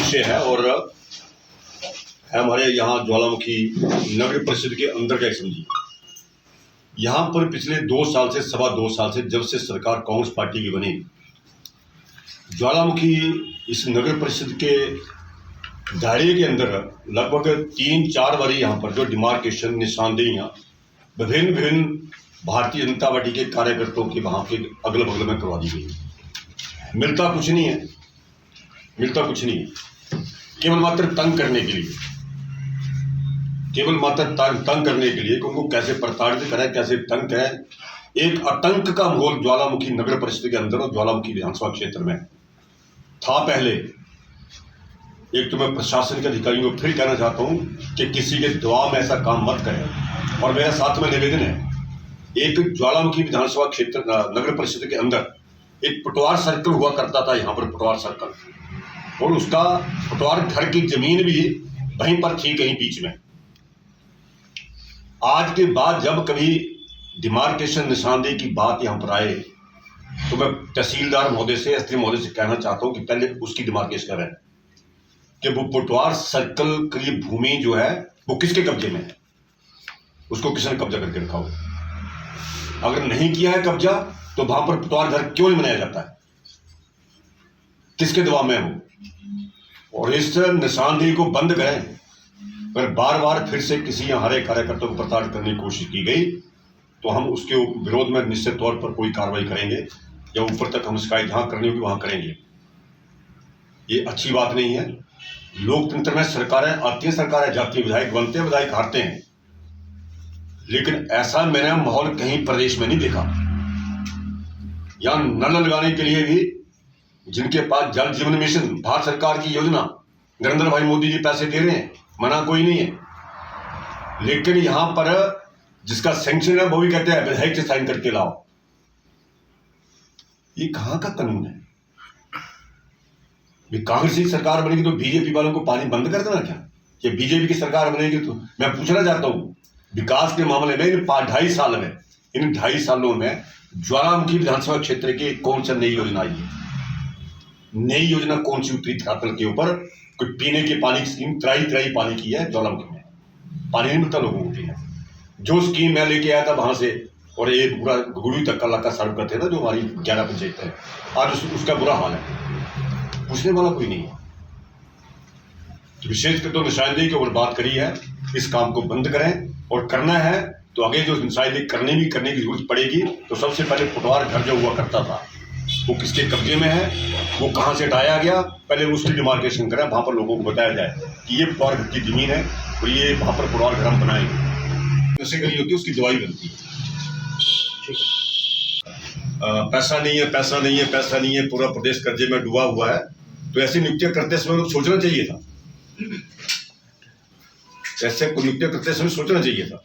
विषय है और हमारे यहाँ ज्वालामुखी नगर परिषद के अंदर का एक समझिए, यहाँ पर पिछले 2 साल से 2.25 साल से जब से सरकार कांग्रेस पार्टी की बनी, ज्वालामुखी इस नगर परिषद के दायरे के अंदर लगभग 3-4 बार यहाँ पर जो डिमार्केशन निशानदेहियाँ विभिन्न भारतीय जनता पार्टी के कार्यकर्ताओं के वहाँ के अगल बगल में करवा दी गई। मिलता कुछ नहीं है, केवल मात्र तंग करने के लिए, कि उनको कैसे प्रताड़ित करें, कैसे तंग करें। एक आतंक का माहौल ज्वालामुखी नगर परिषद के अंदर और ज्वालामुखी विधानसभा क्षेत्र में था पहले। एक तो मैं प्रशासन के अधिकारियों को फिर कहना चाहता हूं कि किसी के दबाव में ऐसा काम मत करें। और मेरा साथ में निवेदन है, एक ज्वालामुखी विधानसभा क्षेत्र नगर परिषद के अंदर एक पटवार सर्कल हुआ करता था, यहाँ पर पटवार सर्कल, और उसका पटवार घर की जमीन भी वहीं पर थी कहीं बीच में। आज के बाद जब कभी डिमार्केशन निशानदेही की बात यहाँ पर आए तो मैं तहसीलदार महोदय से, एसडी महोदय से कहना चाहता हूँ कि पहले उसकी डिमार्केशन करें कि वो पटवार सर्कल की भूमि जो है वो किसके कब्जे में है, उसको किसने कब्जा करके रखा हो। अगर नहीं किया है कब्जा तो वहां पर पटवार घर क्यों नहीं बनाया जाता है, किसके दबाव में हो। और इस निशानदेही को बंद करें। अगर बार बार फिर से किसी हमारे कार्यकर्ता को प्रताड़ित करने की कोशिश की गई तो हम उसके विरोध में निश्चित तौर पर कोई कार्रवाई करेंगे, या ऊपर तक हम शिकायत जहां करनी होगी वहां करेंगे। ये अच्छी बात नहीं है। लोकतंत्र में सरकारें आती हैं, सरकारें जाती हैं, विधायक बनते हैं, विधायक हारते हैं, लेकिन ऐसा मैंने माहौल कहीं प्रदेश में नहीं देखा। यहां नल लगाने के लिए भी जिनके पास जल जीवन मिशन, भारत सरकार की योजना, नरेंद्र भाई मोदी जी पैसे दे रहे हैं, मना कोई नहीं है, लेकिन यहां पर जिसका सैंक्शन है वो भी कहते हैं विधायक से साइन करके लाओ। ये कहां का कानून है? कांग्रेस की सरकार बनेगी तो बीजेपी वालों को पानी बंद कर देना क्या? ये बीजेपी की सरकार बनेगी तो मैं पूछना चाहता हूं, विकास के मामले में इन 2.5 सालों में ज्वालामुखी विधानसभा क्षेत्र की कौन सा नई योजना आई है? नई योजना कौन सी उतरी धरातल के ऊपर? कोई पीने के पानी की स्कीम त्राई पानी की है ज्वालामुखी में, पानी नहीं मिलता लोगों को पीने। जो स्कीम मैं लेके आया था वहां से, और एक पूरा गुड़ी तक का इलाका सड़क पर थे ना, जो हमारी 11 पंचायत है, आज उसका बुरा हाल है, पूछने वाला कोई नहीं है। विशेषकर तो निशानदेही के ऊपर बात करी है, इस काम को बंद करें। और करना है तो आगे जो निशानदेही करने की जरूरत पड़ेगी तो सबसे पहले पटवार घर जो हुआ करता था वो किसके कब्जे में है, वो कहां से हटाया गया, पहले उसकी डिमार्केशन करें। वहां पर लोगों को बताया जाए कि ये पटवार घर की जमीन है और ये वहां पर पटवार घर हम बनाएंगे। नशे गली होती है, उसकी दवाई बनती है। पैसा नहीं है, पूरा प्रदेश कर्जे में डूबा हुआ है, तो ऐसी नियुक्तियां करते समय लोग सोचना चाहिए था,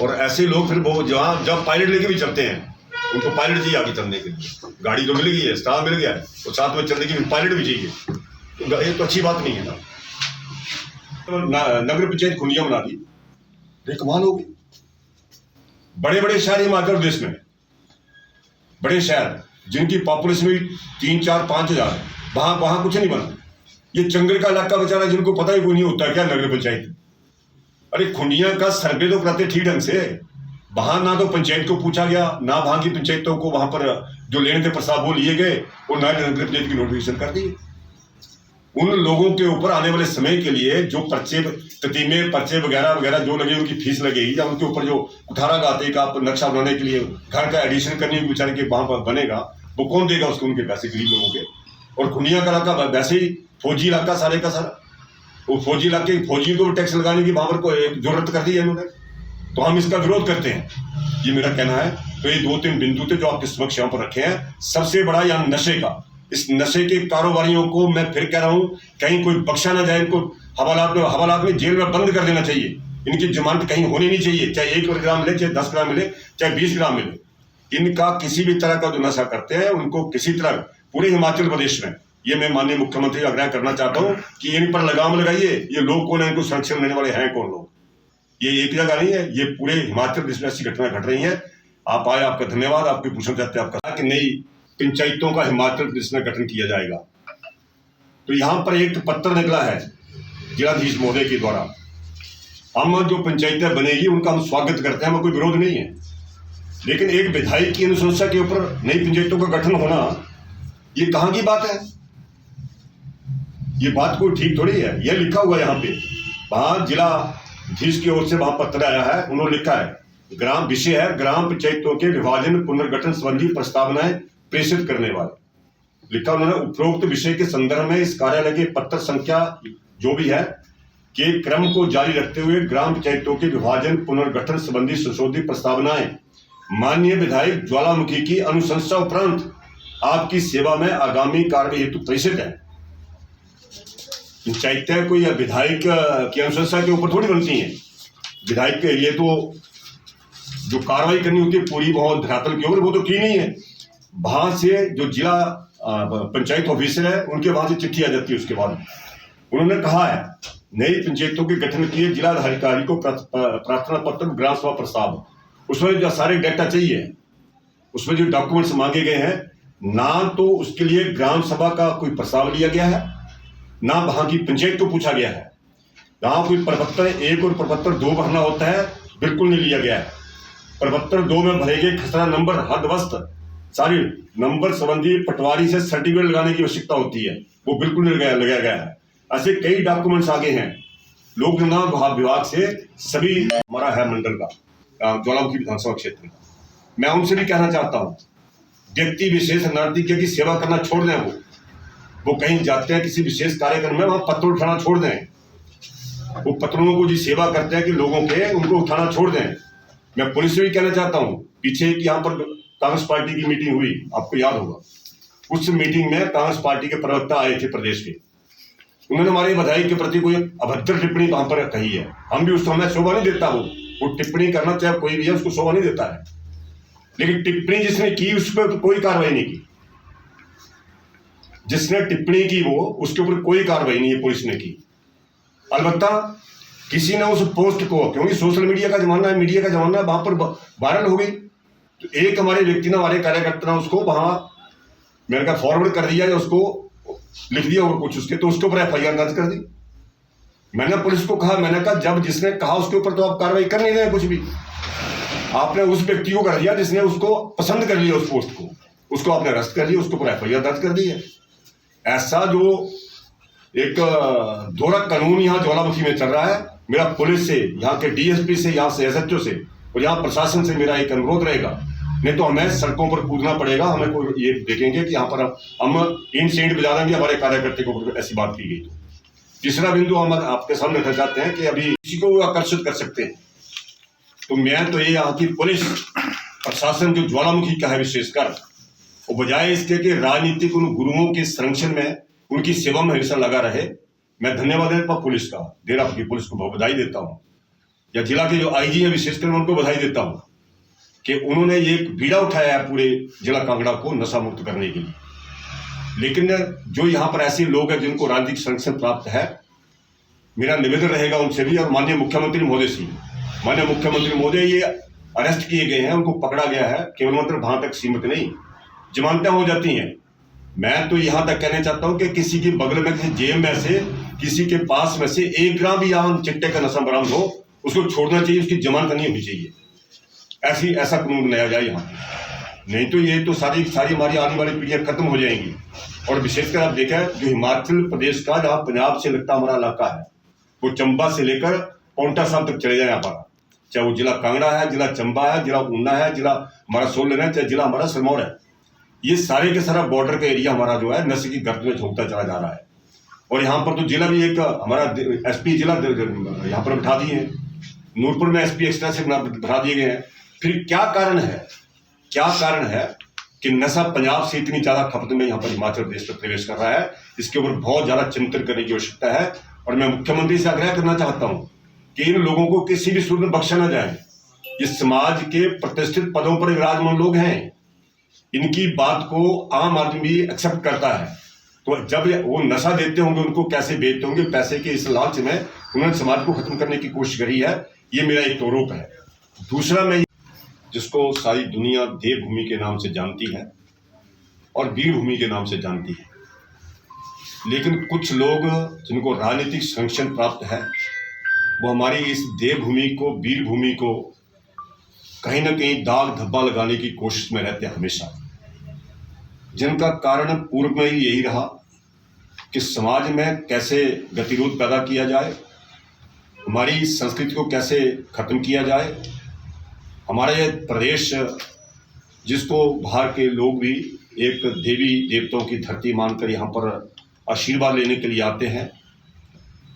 और ऐसे लोग फिर वो जब पायलट लेके भी चलते हैं, उनको पायलट चाहिए आगे चलने के लिए। गाड़ी तो मिल गई है, स्टाफ मिल गया है, और साथ में चलने के लिए पायलट भी चाहिए, तो ये तो अच्छी बात नहीं है ना। नगर पंचायत खुलियां बना दी, कमाल हो गई। बड़े शहर हिमाचल प्रदेश में, बड़े शहर जिनकी पॉपुलेशन भी 3-4-5 हजार है, वहां कुछ नहीं बना। ये जंगल का इलाका बेचारा, जिनको पता ही कोई नहीं होता क्या नगर पंचायत। अरे खुंडिया का सर्वे तो कराते ठीक ढंग से, वहां ना तो पंचायत को पूछा गया, ना वहां की पंचायतों को वहां पर जो लेने थे प्रस्ताव वो लिए गए, और ना नगर पंचायत की नोटिफिकेशन कर दी। उन लोगों के ऊपर आने वाले समय के लिए जो पर्चे वगैरह जो लगे, उनकी फीस लगेगी, या उनके ऊपर जो कुठारा गाते का नक्शा बनाने के लिए घर का एडिशन करने के बेचारे के वहां पर बनेगा, वो कौन देगा उसको? उनके पैसे गरीब लोगों के। और खुनिया का इलाका वैसे ही फौजी इलाका सारे का सारा, वो फौजी इलाके फौजियों को भी टैक्स लगाने की वहां पर कोई जरूरत कर दी है इन्होंने, तो हम इसका विरोध करते हैं। ये मेरा कहना है। तो ये 2-3 बिंदु थे जो आपके समक्ष यहाँ पर रखे हैं। सबसे बड़ा यहाँ नशे का, इस नशे के कारोबारियों को मैं फिर कह रहा हूँ, कहीं कोई बख्शा ना जाए। इनको हवालात में जेल में बंद कर देना चाहिए। इनकी जमानत कहीं होनी नहीं चाहिए, चाहे 1 ग्राम मिले, चाहे 10 ग्राम मिले, चाहे 20 ग्राम मिले। इनका किसी भी तरह का जो नशा करते हैं उनको किसी तरह पूरे हिमाचल प्रदेश में, ये मैं माननीय मुख्यमंत्री आग्रह करना चाहता हूँ कि इन पर लगाम लगाइए। ये लोग कौन है, इनको संरक्षण देने वाले हैं कौन लोग? ये एक जगह नहीं है, ये पूरे हिमाचल प्रदेश में ऐसी घटनाएं घट रही हैं। आप आए, आपका धन्यवाद। आपके पूछना चाहते हैं आपका कि नई पंचायतों का हिमाचल प्रदेश में गठन किया जाएगा। तो यहाँ पर एक पत्र निकला है जिलाधीश महोदय के द्वारा। हम जो पंचायतें बनेगी उनका हम स्वागत करते हैं, हमें कोई विरोध नहीं है, लेकिन एक विधायक की अनुशंसा के ऊपर नई पंचायतों का गठन होना, ये कहाँ की बात है? ये बात कोई ठीक थोड़ी है। यह लिखा हुआ यहाँ पे, वहां जिलाधीश की ओर से वहां पत्र आया है, उन्होंने लिखा है विषय है ग्राम पंचायतों के विभाजन पुनर्गठन संबंधी प्रस्तावनाएं प्रेषित करने वाले। लिखा उन्होंने उपरोक्त विषय के संदर्भ में इस कार्यालय के पत्र संख्या जो भी है के क्रम को जारी रखते हुए ग्राम पंचायतों के विभाजन पुनर्गठन संबंधी संशोधित प्रस्तावनाएं माननीय विधायक ज्वालामुखी की अनुशंसा उपरांत आपकी सेवा में आगामी कार्रवाई हेतु प्रेषित है। पंचायतें कोई विधायक की अनुशंसा के ऊपर थोड़ी बनती हैं। विधायक के लिए तो जो कार्रवाई करनी होती है पूरी बहुत धरातल की ओर, वो तो की नहीं है। वहां से जो जिला पंचायत ऑफिसर है उनके वहां से चिट्ठी आ जाती है। उसके बाद उन्होंने कहा है नई पंचायतों के गठन के लिए जिला अधिकारी को प्रार्थना पत्र ग्राम सभा प्रस्ताव, उसमें जो सारे डाटा चाहिए, उसमें जो डॉक्यूमेंट्स मांगे गए हैं, ना तो उसके लिए ग्राम सभा का कोई प्रस्ताव लिया गया है, ना वहां की पंचायत को पूछा गया है। यहाँ कोई प्रपत्र 1 और प्रपत्र 2 भरना होता है, बिल्कुल नहीं लिया गया है। प्रपत्र 2 में भरे गए खसरा नंबर, हदवस्त सारी नंबर संबंधी पटवारी से सर्टिफिकेट लगाने की आवश्यकता होती है, वो बिल्कुल नहीं लगाया गया है। ऐसे कई डॉक्यूमेंट्स आगे हैं। लोक निर्माण विभाग से सभी हमारा है मंडल का, ज्वालामुखी विधानसभा क्षेत्र का। मैं उनसे भी कहना चाहता हूँ, व्यक्ति विशेष नागरिक की सेवा करना छोड़ दें। वो कहीं जाते हैं किसी विशेष कार्यक्रम में, वहां पत्र उठाना छोड़ दें। वो पत्रों को जी सेवा करते हैं कि लोगों के, उनको उठाना छोड़ दें। मैं पुलिस से भी कहना चाहता हूँ, पीछे एक यहाँ पर कांग्रेस पार्टी की मीटिंग हुई, आपको याद होगा। उस मीटिंग में कांग्रेस पार्टी के प्रवक्ता आए थे प्रदेश के, उन्होंने हमारे विधायक के प्रति कोई अभद्र टिप्पणी वहां पर कही है। हम भी उस समय शोभा नहीं देता, वो टिप्पणी करना चाहे कोई भी है, उसको शोभा नहीं देता है, लेकिन टिप्पणी जिसने की उस पर कोई कार्रवाई नहीं की। जिसने टिप्पणी की वो, उसके ऊपर कोई कार्रवाई नहीं है पुलिस ने की। अलबत्ता किसी ने उस पोस्ट को, क्योंकि सोशल मीडिया का जमाना है, मीडिया का जमाना है, वहां पर वायरल हो गई, तो एक हमारे व्यक्ति ने, हमारे कार्यकर्ता ने उसको वहां मैंने कहा फॉरवर्ड कर दिया, या उसको लिख दिया और कुछ उसके, तो उसके ऊपर FIR दर्ज कर दी। मैंने पुलिस को कहा, मैंने कहा जब जिसने कहा उसके ऊपर तो आप कार्रवाई कर नहीं रहे कुछ भी। आपने उस व्यक्ति को कर दिया जिसने उसको पसंद कर लिया, उस पोस्ट को, उसको आपने अरेस्ट कर लिया, उसके ऊपर FIR दर्ज कर दी है। ऐसा जो एक दोहरा कानून यहाँ ज्वालामुखी में चल रहा है, मेरा पुलिस से, यहाँ के DSP से, यहाँ से SHO से और यहाँ प्रशासन से मेरा एक अनुरोध रहेगा, नहीं तो हमें सड़कों पर कूदना पड़ेगा। हमें कोई ये देखेंगे कि यहाँ पर हम इन सेंट बजा देंगे हमारे कार्यकर्ता को, ऐसी बात की गई। तो तीसरा बिंदु हम आपके सामने रखना चाहते हैं कि अभी किसी को आकर्षित कर सकते हैं, तो मैं तो ये यहाँ की पुलिस प्रशासन जो ज्वालामुखी का है विशेषकर, वो बजाय इसके कि राजनीतिक उन गुरुओं के संरक्षण में, उनकी सेवा में हमेशा लगा रहे। मैं धन्यवाद देता हूँ पुलिस का, देरा की पुलिस को बधाई देता हूँ, या जिला के जो IG है विशेषकर मैं उनको बधाई देता हूँ कि उन्होंने ये बीड़ा उठाया है पूरे जिला कांगड़ा को नशा मुक्त करने के लिए। लेकिन जो यहाँ पर ऐसे लोग हैं जिनको राजनीतिक संरक्षण प्राप्त है, मेरा निवेदन रहेगा उनसे भी और माननीय मुख्यमंत्री महोदय से। माननीय मुख्यमंत्री महोदय, ये अरेस्ट किए गए हैं, उनको पकड़ा गया है, केवल मात्र वहां तक सीमित नहीं, जमानतें हो जाती हैं। मैं तो यहां तक कहना चाहता हूं कि किसी के बगल में, किसी जेब में से, किसी के पास में से 1 ग्राम भी यहाँ चिट्टे का नशा बरामद हो, उसको छोड़ना चाहिए, उसकी जमानत नहीं होनी चाहिए। ऐसा कानून बनाया जाए यहाँ, नहीं तो ये तो सारी हमारी आने वाली पीढ़ियां खत्म हो जाएंगी। और विशेषकर आप देखा जो हिमाचल प्रदेश का, जहाँ पंजाब से लगता हमारा इलाका है, वो चंबा से लेकर पांवटा साहब तक चले जाए यहाँ पर, चाहे वो जिला कांगड़ा है, जिला चंबा है, जिला ऊना है, जिला हमारा सोलन है, चाहे जिला हमारा सिरमौर है, ये सारे के सारा बॉर्डर का एरिया हमारा जो है नशे की गर्त में झोंकता चला जा रहा है। और यहाँ पर तो जिला भी एक हमारा SP जिला यहाँ पर बिठा दिए हैं, नूरपुर में SP एक्स्ट्रा से बिठा दिए गए हैं। फिर क्या कारण है कि नशा पंजाब से इतनी ज्यादा खपत में यहाँ पर हिमाचल प्रदेश में प्रवेश कर रहा है? इसके ऊपर बहुत ज्यादा चिंतन करने की आवश्यकता है। और मैं मुख्यमंत्री से आग्रह करना चाहता हूँ कि इन लोगों को किसी भी सूरत में बख्शा न जाए। ये समाज के प्रतिष्ठित पदों पर विराजमान लोग हैं, इनकी बात को आम आदमी एक्सेप्ट करता है, तो जब वो नशा देते होंगे उनको कैसे बेचते होंगे, पैसे के इस लालच में उन्होंने समाज को खत्म करने की कोशिश करी है। ये मेरा एक आरोप है। दूसरा, मैं जिसको सारी दुनिया देवभूमि के नाम से जानती है और वीरभूमि के नाम से जानती है, लेकिन कुछ लोग जिनको राजनीतिक संरक्षण प्राप्त है वो हमारी इस देवभूमि को, वीर भूमि को कहीं ना कहीं दाग धब्बा लगाने की कोशिश में रहते हैं हमेशा, जिनका कारण पूर्व में ही यही रहा कि समाज में कैसे गतिरोध पैदा किया जाए, हमारी संस्कृति को कैसे खत्म किया जाए। हमारा ये प्रदेश जिसको बाहर के लोग भी एक देवी देवताओं की धरती मानकर यहाँ पर आशीर्वाद लेने के लिए आते हैं,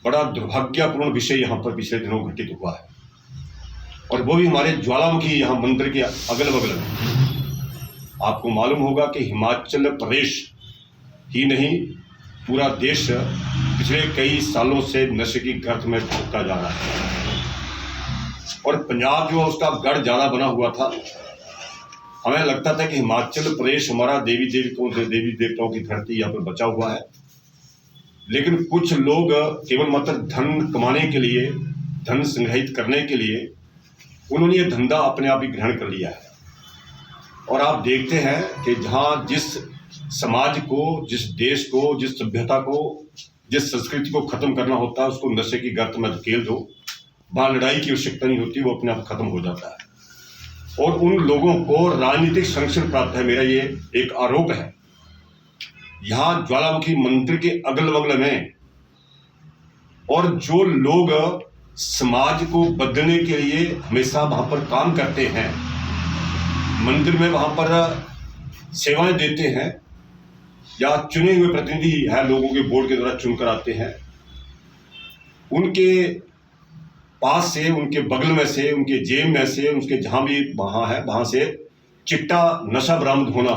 बड़ा दुर्भाग्यपूर्ण विषय यहाँ पर पिछले दिनों घटित हुआ है, और वो भी हमारे ज्वालामुखी यहाँ मंदिर के अगल बगल में। आपको मालूम होगा कि हिमाचल प्रदेश ही नहीं पूरा देश पिछले कई सालों से नशे की गर्त में धोता जा रहा है, और पंजाब जो उसका गढ़ जाना बना हुआ था। हमें लगता था कि हिमाचल प्रदेश हमारा देवी देवताओं की धरती यहाँ पर बचा हुआ है, लेकिन कुछ लोग केवल मात्र धन कमाने के लिए, धन संग्रहित करने के लिए उन्होंने ये धंधा अपने आप ही ग्रहण कर लिया है। और आप देखते हैं कि जहाँ जिस समाज को, जिस देश को, जिस सभ्यता को, जिस संस्कृति को खत्म करना होता है उसको नशे की गर्त में धकेल दो, वहाँ लड़ाई की आवश्यकता नहीं होती, वो अपने आप खत्म हो जाता है। और उन लोगों को राजनीतिक संरक्षण प्राप्त है, मेरा ये एक आरोप है। यहाँ ज्वालामुखी मंदिर के अगल बगल में, और जो लोग समाज को बदलने के लिए हमेशा वहां पर काम करते हैं, मंदिर में वहां पर सेवाएं देते हैं, या चुने हुए प्रतिनिधि है लोगों के बोर्ड के द्वारा चुनकर आते हैं, उनके पास से, उनके बगल में से, उनके जेब में से, उनके जहां भी वहां है वहां से चिट्टा नशा बरामद होना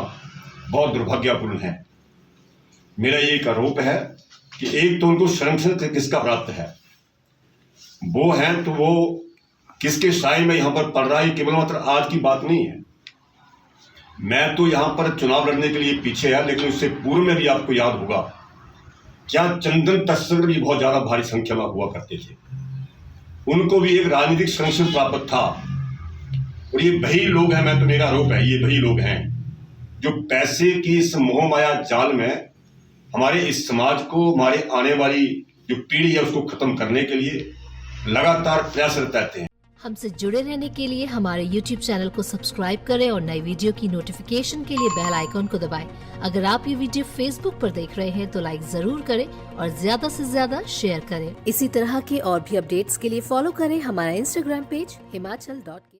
बहुत दुर्भाग्यपूर्ण है। मेरा ये एक आरोप है कि एक तो उनको संरक्षण किसका प्राप्त है, वो है तो वो किसके साए में यहाँ पर पड़ रहा है, केवल मात्र आज की बात नहीं है। मैं तो यहाँ पर चुनाव लड़ने के लिए पीछे है, लेकिन उससे पूर्व में भी आपको याद होगा क्या चंदन तस्कर भी बहुत ज्यादा भारी संख्या में हुआ करते थे, उनको भी एक राजनीतिक संरक्षण प्राप्त था। और ये वही लोग हैं, मैं तो मेरा आरोप है, ये वही लोग हैं जो पैसे की इस मोह माया जाल में हमारे इस समाज को, हमारे आने वाली जो पीढ़ी है उसको खत्म करने के लिए लगातार प्रयासरत रहते हैं। हमसे जुड़े रहने के लिए हमारे YouTube चैनल को सब्सक्राइब करें और नई वीडियो की नोटिफिकेशन के लिए बेल आइकॉन को दबाएं। अगर आप ये वीडियो Facebook पर देख रहे हैं तो लाइक जरूर करें और ज्यादा से ज्यादा शेयर करें। इसी तरह के और भी अपडेट्स के लिए फॉलो करें हमारा Instagram पेज himachal.ke।